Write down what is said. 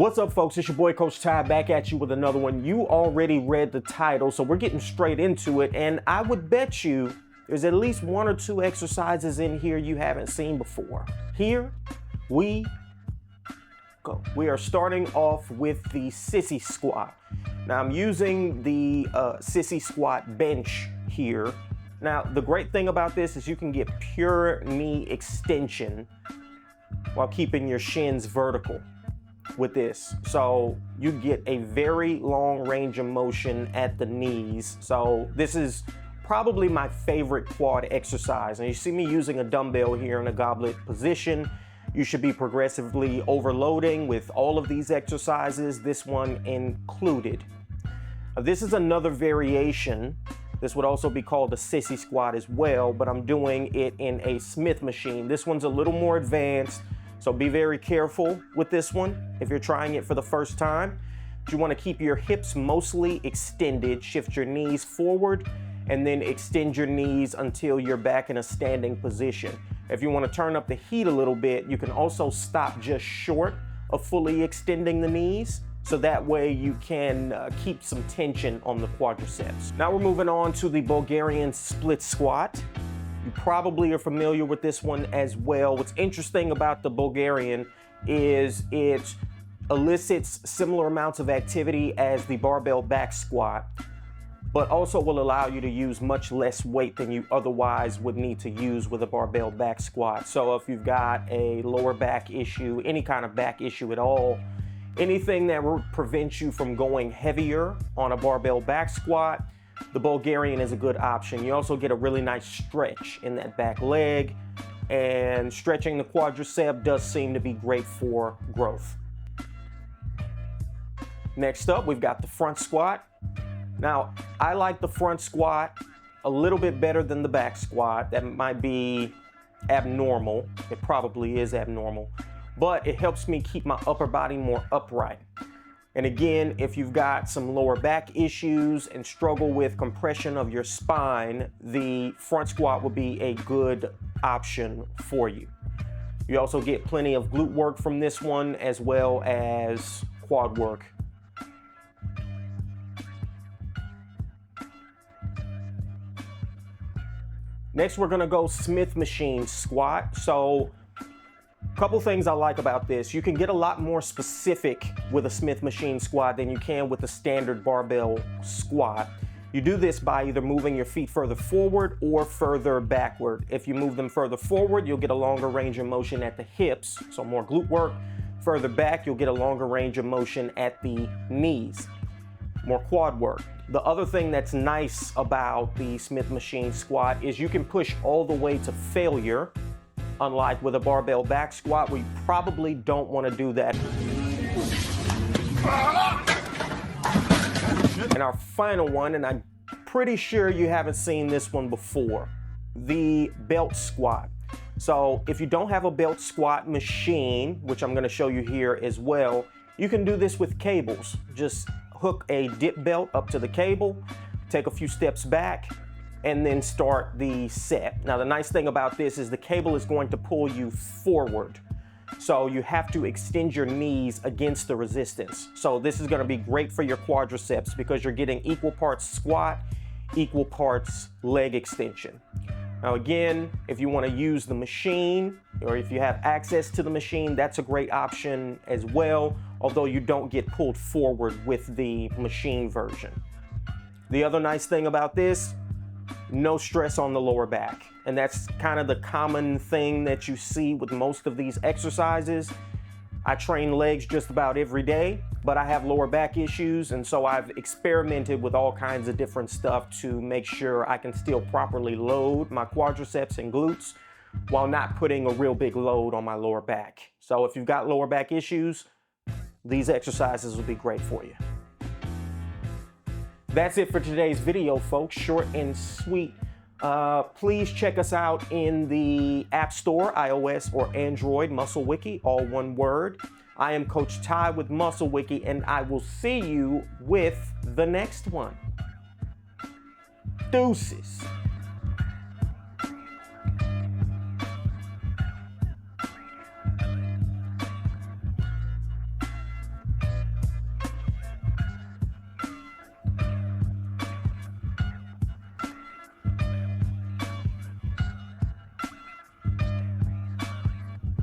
What's up, folks? It's your boy Coach Ty back at you with another one. You already read the title, so we're getting straight into it, and I would bet you there's at least one or two exercises in here you haven't seen before. Here we go. We are starting off with the Sissy Squat. Now I'm using the Sissy Squat bench here. Now the great thing about this is you can get pure knee extension while keeping your shins vertical with this. So you get a very long range of motion at the knees. So this is probably my favorite quad exercise. And you see me using a dumbbell here in a goblet position. You should be progressively overloading with all of these exercises, this one included. This is another variation. This would also be called a Sissy Squat as well, but I'm doing it in a Smith machine. This one's a little more advanced, so be very careful with this one if you're trying it for the first time. You want to keep your hips mostly extended, shift your knees forward, and then extend your knees until you're back in a standing position. If you want to turn up the heat a little bit, you can also stop just short of fully extending the knees, so that way you can keep some tension on the quadriceps. Now we're moving on to the Bulgarian Split Squat. You probably are familiar with this one as well. What's interesting about the Bulgarian is it elicits similar amounts of activity as the barbell back squat, but also will allow you to use much less weight than you otherwise would need to use with a barbell back squat. So if you've got a lower back issue, any kind of back issue at all, anything that will prevent you from going heavier on a barbell back squat, the Bulgarian is a good option. You also get a really nice stretch in that back leg, and stretching the quadricep does seem to be great for growth. Next up, we've got the front squat. Now, I like the front squat a little bit better than the back squat. That might be abnormal. It probably is abnormal, but it helps me keep my upper body more upright. And again, if you've got some lower back issues and struggle with compression of your spine, the front squat would be a good option for you. You also get plenty of glute work from this one, as well as quad work. Next, we're gonna go Smith machine squat. So couple things I like about this. You can get a lot more specific with a Smith machine squat than you can with a standard barbell squat. You do this by either moving your feet further forward or further backward. If you move them further forward, you'll get a longer range of motion at the hips, so more glute work. Further back, you'll get a longer range of motion at the knees, more quad work. The other thing that's nice about the Smith machine squat is you can push all the way to failure, unlike with a barbell back squat where you probably don't want to do that. And our final one, and I'm pretty sure you haven't seen this one before, the belt squat. So if you don't have a belt squat machine, which I'm going to show you here as well, you can do this with cables. Just hook a dip belt up to the cable, take a few steps back, and then start the set. Now the nice thing about this is the cable is going to pull you forward. So you have to extend your knees against the resistance. So this is gonna be great for your quadriceps because you're getting equal parts squat, equal parts leg extension. Now again, if you wanna use the machine, or if you have access to the machine, that's a great option as well, although you don't get pulled forward with the machine version. The other nice thing about this, no stress on the lower back. And that's kind of the common thing that you see with most of these exercises. I train legs just about every day, but I have lower back issues, and so I've experimented with all kinds of different stuff to make sure I can still properly load my quadriceps and glutes while not putting a real big load on my lower back. So if you've got lower back issues, these exercises will be great for you. That's it for today's video, folks. Short and sweet. Please check us out in the App Store, iOS or Android, MuscleWiki, all one word. I am Coach Ty with MuscleWiki, and I will see you with the next one. Deuces.